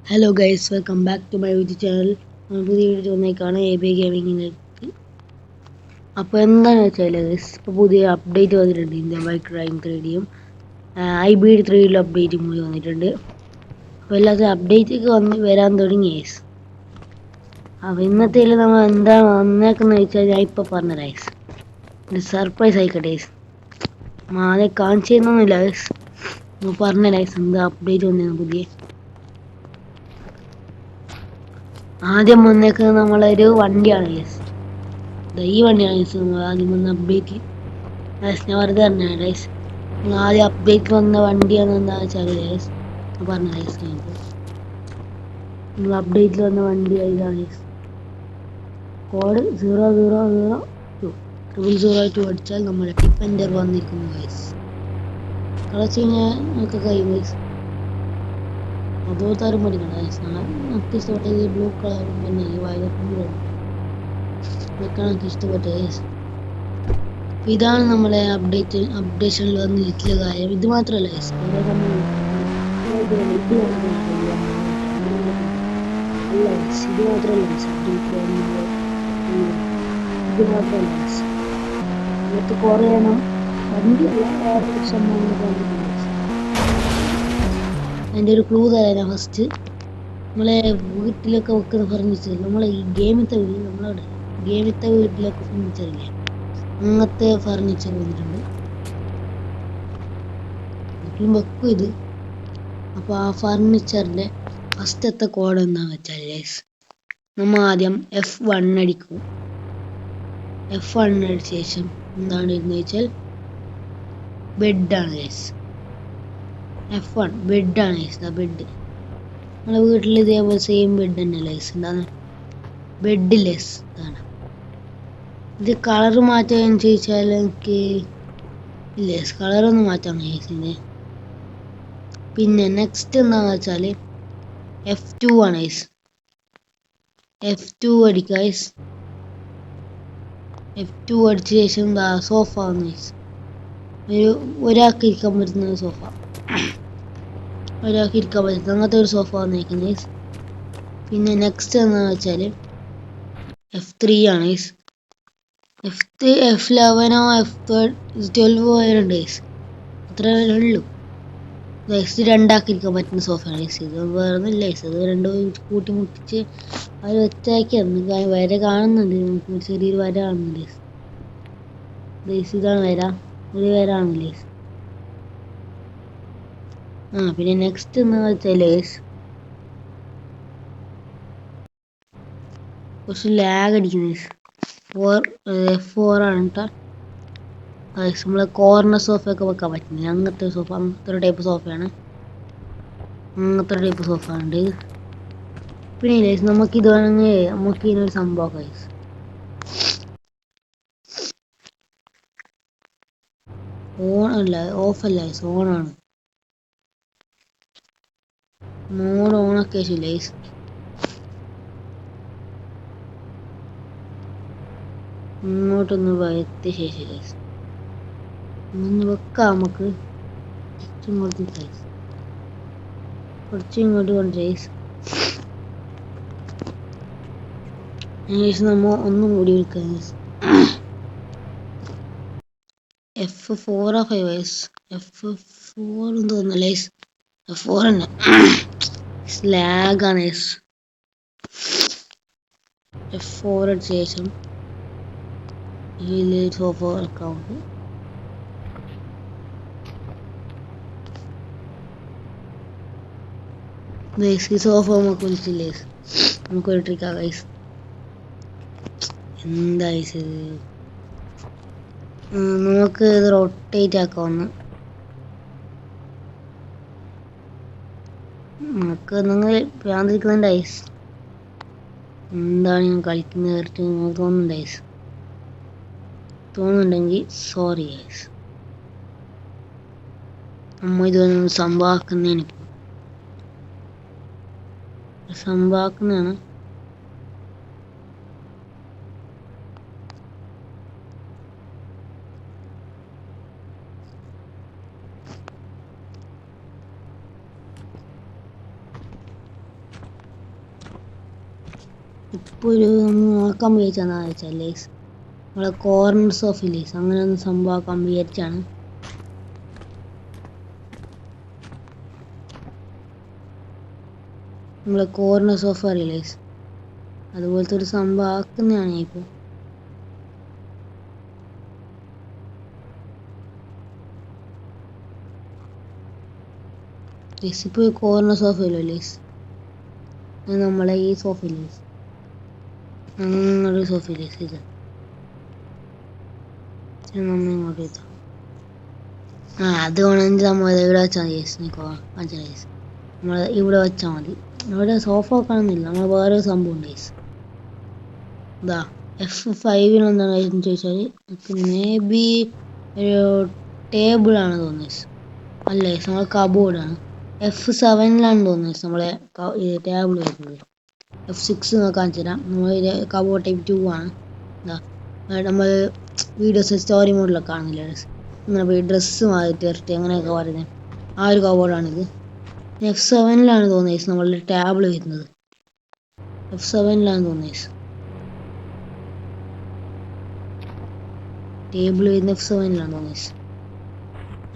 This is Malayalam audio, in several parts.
Hello guys, welcome back to my YouTube channel. പുതിയ വീഡിയോ വന്നേക്കാണ് എ ബി ഗെയിമിങ്ങിലേക്ക്. അപ്പോൾ എന്താണെന്ന് വെച്ചാൽ ഗൈസ്, ഇപ്പോൾ പുതിയ അപ്ഡേറ്റ് വന്നിട്ടുണ്ട്. ഇന്ത്യൻ ബൈക്ക് ഡ്രൈവിംഗ് 3Dയും IBD 3യിലും അപ്ഡേറ്റും കൂടി വന്നിട്ടുണ്ട്. അപ്പോൾ എല്ലാത്തിനും അപ്ഡേറ്റൊക്കെ വരാൻ തുടങ്ങി ഗൈസ്. അപ്പോൾ ഇന്നത്തേൽ നമ്മൾ എന്താണ് വന്നേക്കുന്നത് വെച്ചാൽ ഞാൻ ഇപ്പോൾ പറഞ്ഞ ഗൈസ്, ഒരു സർപ്രൈസ് ആയിക്കോട്ടെ ഗൈസ്. ആദ്യം കാണിച്ചു തരുന്നൊന്നുമില്ല ഗൈസ്, പറഞ്ഞ ഗൈസ് എന്താ അപ്ഡേറ്റ് വന്നേന്ന് പുതിയ. ആദ്യം വന്നേക്കുന്നത് നമ്മളൊരു വണ്ടിയാണ് ഗൈസ്. ഈ വണ്ടിയാണ് ഗൈസ് നമ്മൾ ആദ്യം വന്ന അപ്ഡേറ്റ്. ഞാൻ വെറുതെ പറഞ്ഞാണ് ഗൈസ്, ആദ്യം അപ്ഡേറ്റ് വന്ന വണ്ടിയാണ് എന്താ വെച്ചാൽ ഗൈസ് പറഞ്ഞ ഗൈസ്. നിങ്ങൾ അപ്ഡേറ്റിൽ വന്ന വണ്ടി ഇതാണ് ഗൈസ്. കോഡ് 0002 0002 അടിച്ചാൽ നമ്മുടെ ഡിഫൻഡർ വന്നിരിക്കുന്നു ഗൈസ്. കളച്ച് കഴിഞ്ഞാൽ നമുക്ക് കഴിയും ഗൈസ്. അതുപോലെ പഠിക്കണം ഗൈസ്. നമുക്ക് ഇഷ്ടപ്പെട്ടത് ബ്ലൂ കളറും പിന്നെ ഈ വയലറ്റും കൂടെ ഇതൊക്കെയാണ് എനിക്ക് ഇഷ്ടപ്പെട്ടത് ഗൈസ്. ഇതാണ് നമ്മളെ അപ്ഡേഷനിൽ വന്നിരിക്കുന്ന കാര്യം. ഇത് മാത്രമല്ല ഗൈസ്, ഇത് മാത്രമല്ല ഇങ്ങനത്തെ കുറേ എണ്ണം വണ്ടിയല്ല, വേറെ സംഭവങ്ങൾ. അതിൻ്റെ ഒരു ക്ലൂ തരാം ഫസ്റ്റ്. നമ്മളെ വീട്ടിലൊക്കെ വെക്കുന്ന ഫർണിച്ചർ, നമ്മളെ ഈ ഗെയിമത്തെ വീട്, നമ്മളവിടെ ഗെയിമത്തെ വീട്ടിലൊക്കെ ഫർണിച്ചറില്ലേ, അങ്ങനത്തെ ഫർണിച്ചർ വന്നിട്ടുണ്ട്. വെക്കും ഇത്. അപ്പോൾ ആ ഫർണിച്ചറിൻ്റെ ഫസ്റ്റത്തെ കോഡ് എന്താണെന്ന് വെച്ചാൽ ഗൈസ്, നമ്മൾ ആദ്യം F1 അടിക്കും. F1 അടിച്ച ശേഷം എന്താണ് ഇരുന്ന് വെച്ചാൽ ബെഡാണ് ഗൈസ്. F1 ബെഡാണ് ഗൈസ്. ആ ബെഡ് നമ്മളെ വീട്ടിൽ ഇതേപോലെ സെയിം ബെഡ് തന്നെയല്ല ഗൈസ്. എന്താണ് ബെഡ് ലെസ് ഇതാണ്. ഇത് കളർ മാറ്റാമെന്ന് ചോദിച്ചാൽ എനിക്ക് ഇല്ല ഗൈസ്, കളറൊന്നും മാറ്റാം ഗൈസിൻ്റെ. പിന്നെ നെക്സ്റ്റ് എന്താണെന്ന് വെച്ചാൽ F2 ആണ് ഗൈസ്. F2 അടിക്കുക ഗൈസ്. F2 അടിച്ച ശേഷം സോഫ വന്നു ഗൈസ്. ഒരാൾക്ക് ഇരിക്കാൻ പറ്റുന്ന ഒരു സോഫ, ഒരാൾക്ക് ഇരിക്കാൻ പറ്റുന്ന അങ്ങനത്തെ ഒരു സോഫ വന്നിരിക്കുന്നത് ഗൈസ്. പിന്നെ നെക്സ്റ്റ് എന്താണെന്ന് വെച്ചാൽ F3 ആണ് ഗൈസ്. F11 F12 വരെയുണ്ട് ഗൈസ്. അത്ര ഉള്ളൂ ഗൈസ്. രണ്ടാക്കി ഇരിക്കാൻ പറ്റുന്ന സോഫയാണ് ഗൈസ്. ഇത് വേറെ ഒന്നുമില്ല ഗൈസ്. അത് രണ്ടും കൂട്ടി മുട്ടിച്ച് അവർ വെച്ചാക്കിയാണ്. വര കാണുന്നുണ്ട്, നമുക്ക് ചെറിയൊരു വര കാണുന്നുണ്ട് ഗൈസ്. ഗൈസ് ഇതാണ് വര, ഒരു വര ആണല്ലേ ഗൈസ്. പിന്നെ നെക്സ്റ്റ് എന്താണെന്ന് വെച്ചാൽ ഗൈസ്, കുറച്ച് ലാഗ് അടിക്കുന്നു ഗൈസ്. F4 ആണ് കേട്ടോ ഗൈസ്. നമ്മളെ കോർണർ സോഫയൊക്കെ വെക്കാൻ പറ്റുന്നില്ല, അങ്ങനത്തെ സോഫ, അങ്ങനത്തെ ഒരു ടൈപ്പ് സോഫയാണ്. അങ്ങനത്തെ ഒരു ടൈപ്പ് സോഫ ഉണ്ട്. പിന്നെ ഗൈസ് നമുക്കിത് വേണമെങ്കിൽ നമുക്ക് ഇതിനൊരു സംഭവം ഗൈസ്. ഓൺ അല്ല, ഓഫ് അല്ല ഗൈസ്, ഓണാണ്. മോഡ് ഓണൊക്കെ ശരിയില്ല ഗൈസ്. ഇങ്ങോട്ടൊന്ന് എത്തിയ ശേഷം ഗൈസ് ഒന്ന് വെക്കാം. നമുക്ക് ഇങ്ങോട്ട് ഗൈസ്, കുറച്ച് ഇങ്ങോട്ട് കൊണ്ട് ഗൈസ്. നമ്മ ഒന്നും കൂടി വിൽക്കാം ഗൈസ്. F4 5 guys. F4 തോന്നുന്നില്ല ഗൈസ്. F4 തന്നെ. ലാഗാണ് ഗൈസ്. F4 അടിച്ച ശേഷം ഇതിൽ സോഫ വെക്കാവുന്നത്. ഗൈസ് ഈ സോഫ നമുക്ക് വിളിച്ചില്ല ഗൈസ്. നമുക്കൊരു ട്രിക്കാ ഗൈസ്. എന്താ ഗൈസ് ഇത്, നമുക്ക് ഇത് റൊട്ടേറ്റ് ആക്കാവുന്ന. നമുക്ക് നിങ്ങൾ ഭ്രാന്തിരിക്കുന്നുണ്ട് ഗൈസ്. എന്താണ് ഞാൻ കളിക്കുന്നത് കയറിട്ട് നിങ്ങൾക്ക് തോന്നുന്നുണ്ട് ഗൈസ്. തോന്നുന്നുണ്ടെങ്കിൽ സോറി ഗൈസ്. നമ്മ ഇതൊന്നും സംഭവമാക്കുന്നതാണ്, സംഭവമാക്കുന്നതാണ്. ഇപ്പോൾ ഒരു നോക്കാൻ വിചാരിച്ചെന്താണെന്ന് വെച്ചാൽ ഗൈസ് നമ്മളെ കോർണർ സോഫയില്ലേ അങ്ങനെ ഒന്ന് സംഭവമാക്കാൻ വിചാരിച്ചാണ്. നമ്മളെ കോർണർ സോഫ അറിയില്ലേ, അതുപോലത്തെ ഒരു സംഭവം ആക്കുന്നതാണ് ഇപ്പോൾ. ഇപ്പോൾ കോർണർ സോഫയില്ലോ ലേസ്, നമ്മളെ ഈ സോഫയില്ലേ അങ്ങനെ സോഫയില്ലേ ഇത് നമ്മൾ ഇങ്ങോട്ട് എത്താം. അത് വേണമെങ്കിൽ നമ്മൾ ഇവിടെ വെച്ചാൽ മതി യേസ്, നിൽക്കുക കാണിച്ചാൽ യേസ്, നമ്മൾ ഇവിടെ വെച്ചാൽ മതി. ഇവിടെ സോഫ കാണുന്നില്ല, നമ്മൾ വേറെ സംഭവം ഉണ്ട് യേസ്. ഇതാ F5 എന്താണെന്ന് ചോദിച്ചാൽ മേ ബി ഒരു ടേബിളാണ് തോന്നുന്നത്. അല്ല യേസ്, നമ്മൾ കബോർഡാണ്. F7 തോന്നുന്നത് നമ്മളെ ടേബിൾ വരുന്നത്. F6 കാണിച്ചു തരാം. നമ്മൾ കബോർഡ് ടൈപ്പ് 2 ആണ്. എന്താ നമ്മൾ വീഡിയോസ് സ്റ്റോറി മോഡിലൊക്കെ കാണുന്നില്ല, ഇങ്ങനെ പോയി ഡ്രസ്സ് മാറ്റി അങ്ങനെയൊക്കെ പറയുന്നത് ആ ഒരു കബോർഡാണിത്. F7 തോന്നുന്നത് നമ്മളുടെ ടേബിൾ വരുന്നത്. F7 തോന്നുന്നത് ടേബിൾ വരുന്ന F7 തോന്നുന്നത്.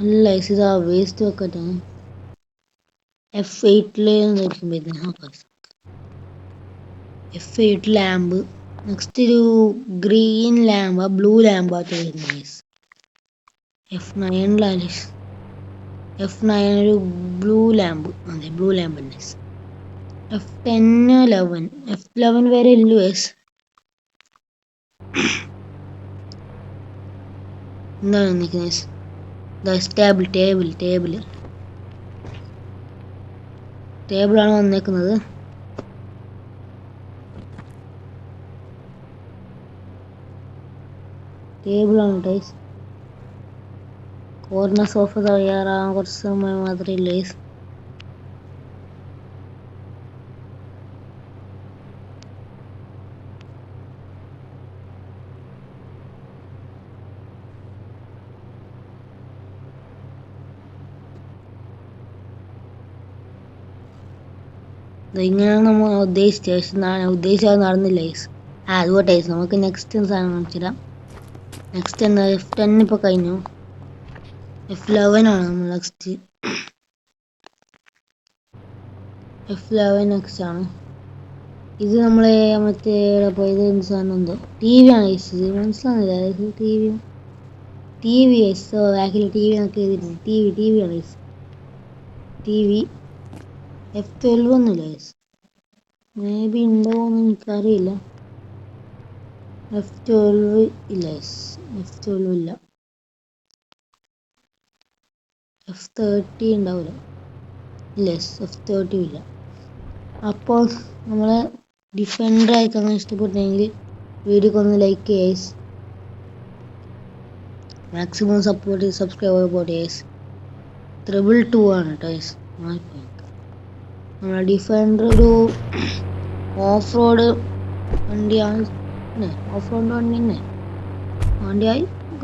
അല്ല ഇതാ വേസ്റ്റ് വെക്കട്ടെ. F8 വരുന്നത്. F8 ലാമ്പ്, നെക്സ്റ്റ് ഒരു ഗ്രീൻ ലാമ്പ്, ബ്ലൂ ലാമ്പായിട്ട് വരുന്നത്. F9 ഒരു ബ്ലൂ ലാമ്പ്, അതെ ബ്ലൂ ലാമ്പ് ഉണ്ട്. F10 11 F11 വരെ ഇല്ലു യെസ്. എന്താണ് നിൽക്കുന്നത്? ടേബിളാണ് വന്നേക്കുന്നത്. ടേബിളാണ് ടൈസ്. കോർണർ സോഫ തയ്യാറാകാൻ കുറച്ച് സമയം മാത്രമേ ഇല്ല. ഇങ്ങനെയാണ് നമ്മൾ ഉദ്ദേശിച്ചത് നടന്നില്ല യേസ്. അതുകൊട്ടെ നമുക്ക് നെക്സ്റ്റ് സാധനം കാണിച്ചിടാം. നെക്സ്റ്റ് എന്താ F10 ഇപ്പോൾ കഴിഞ്ഞു. F11 ആണ് നമ്മൾ നെക്സ്റ്റ്. F11 നെക്സ്റ്റ് ആണ്. ഇത് നമ്മളെ മറ്റേ ഇത് എന്ത് സാധനം എന്തോ TV ആണ് യേസ്. ഇത് മനസ്സിലാകുന്നില്ല. TV yes. ബാക്കിൽ TV എന്നൊക്കെ എഴുതിയിട്ടുണ്ട്. TV ആണ് യേസ്. TV F12 ഒന്നുമില്ല യേസ്. മേ ബി ഉണ്ടോയെന്ന് എനിക്കറിയില്ല. F12 ഇല്ല യേസ്. F12 ഇല്ല. F30 ഉണ്ടാവില്ല. ഇല്ല യെസ്, F30 ഇല്ല. അപ്പോൾ നമ്മളെ ഡിഫൻഡർ ആയിട്ടാണ് ഇഷ്ടപ്പെട്ടെങ്കിൽ വീഡിയോക്ക് ഒന്ന് ലൈക്ക് ചെയ്യേസ്. മാക്സിമം സപ്പോർട്ട് ചെയ്ത് സബ്സ്ക്രൈബ് പോട്ടെ യേസ്. 222 ആണ് കേട്ടോ യേസ്. നമ്മളെ ഡിഫൻഡർ ഒരു ഓഫ് റോഡ് വണ്ടിയാണ്. ഓഫ് റോഡ് വണ്ടിയായി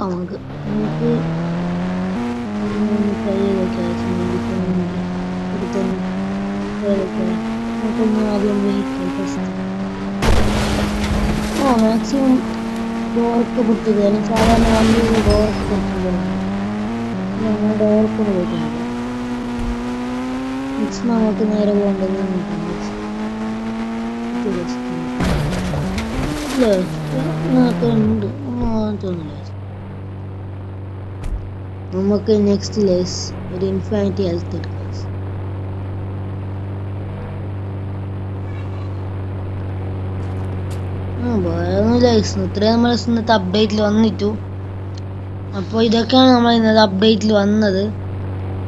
നമുക്ക് ട്രൈ ചെയ്ത് ആദ്യം മാക്സിമം ഡോർക്ക് പൊട്ടിയത്. അല്ലെങ്കിൽ സാധാരണ വണ്ടി ഡോർക്ക് പൊട്ടിയത് ഞങ്ങൾ ഡോർക്ക് പോയിട്ടുണ്ട്. നെക്സ്റ്റ് നമുക്ക് നേരെ പോകേണ്ടത് ഉണ്ട് തോന്നില്ല. നമുക്ക് നെക്സ്റ്റ് ലേസ് ഒരു ഇൻഫിനിറ്റി ഹെൽത്ത് എടുക്കാം. ഇത്രയും നമ്മൾ ഇന്നത്തെ അപ്ഡേറ്റിൽ വന്നിട്ടു. അപ്പോൾ ഇതൊക്കെയാണ് നമ്മൾ ഇന്നത്തെ അപ്ഡേറ്റിൽ വന്നത്.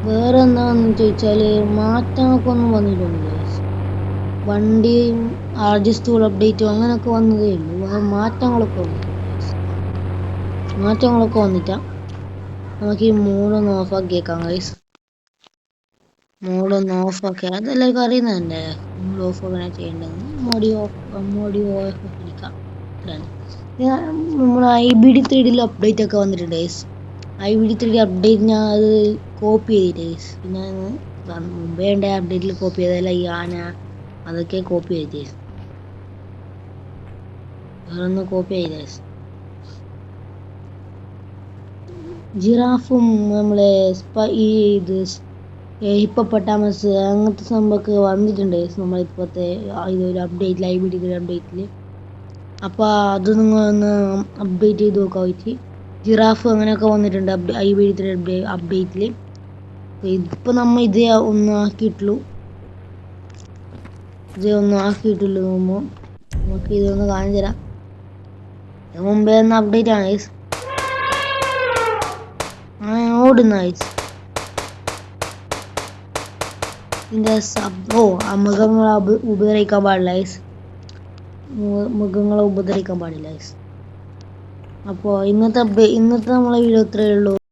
വേറെ എന്താണെന്ന് ചോദിച്ചാൽ മാറ്റങ്ങളൊക്കെ ഒന്നും വന്നിട്ടുണ്ട്. വണ്ടി ആർജിസ്റ്റ് ടൂൾ അപ്ഡേറ്റും അങ്ങനെയൊക്കെ വന്നതേ ഉള്ളൂ. മാറ്റങ്ങളൊക്കെ വന്നിട്ടാ. നമുക്ക് ഈ മോഡൊന്ന് ഓഫാക്കിയേക്കാം ഗൈസ്. മോഡൊന്ന് ഓഫാക്കിയാൽ അതെല്ലാവർക്കും അറിയുന്നതല്ലേ മോഡ് ഓഫ് അങ്ങനെ ചെയ്യേണ്ടത്. മോഡി ഓഫ് അടിക്കാം. നമ്മൾ IBD3 അപ്ഡേറ്റ് ഒക്കെ വന്നിട്ടുണ്ട് ഗൈസ്. IBD3 അപ്ഡേറ്റ് ഞാൻ അത് കോപ്പി ചെയ്തിട്ട് ഗൈസ്. പിന്നെ മുമ്പേ ഉണ്ട് അപ്ഡേറ്റിൽ കോപ്പി ചെയ്തതല്ല ഈ ആന അതൊക്കെ കോപ്പി ചെയ്ത്. വേറൊന്ന് കോപ്പി ചെയ്തേ. ജിറാഫും നമ്മളെ ഇത് ഹിപ്പോപ്പൊട്ടാമസ് അങ്ങനത്തെ സംഭവമൊക്കെ വന്നിട്ടുണ്ട് നമ്മളിപ്പോഴത്തെ ഇതൊരു അപ്ഡേറ്റ് ലൈവ് അപ്ഡേറ്റിൽ. അപ്പോൾ അത് നിങ്ങളൊന്ന് അപ്ഡേറ്റ് ചെയ്ത് നോക്കാൻ പറ്റി. ജിറാഫ് അങ്ങനെയൊക്കെ വന്നിട്ടുണ്ട് അപ്ഡേറ്റിൽ. ഇതിപ്പോൾ നമ്മൾ ഇതേ ഒന്ന് ആക്കിയിട്ടുള്ളൂ. നമുക്ക് ഇതൊന്ന് കാണിച്ചു തരാം. മുമ്പേ ഒന്ന് അപ്ഡേറ്റ് ആണ് ഗൈസ്. ഓടുന്ന ഗൈസ് ഇതിൻ്റെ മൃഗങ്ങളെ ഉപദ്രവിക്കാൻ പാടില്ല ഗൈസ്. മൃഗങ്ങളെ ഉപദ്രവിക്കാൻ പാടില്ല ഗൈസ്. അപ്പോൾ ഇന്നത്തെ നമ്മളെ വീഡിയോ ഇത്രയേ ഉള്ളൂ.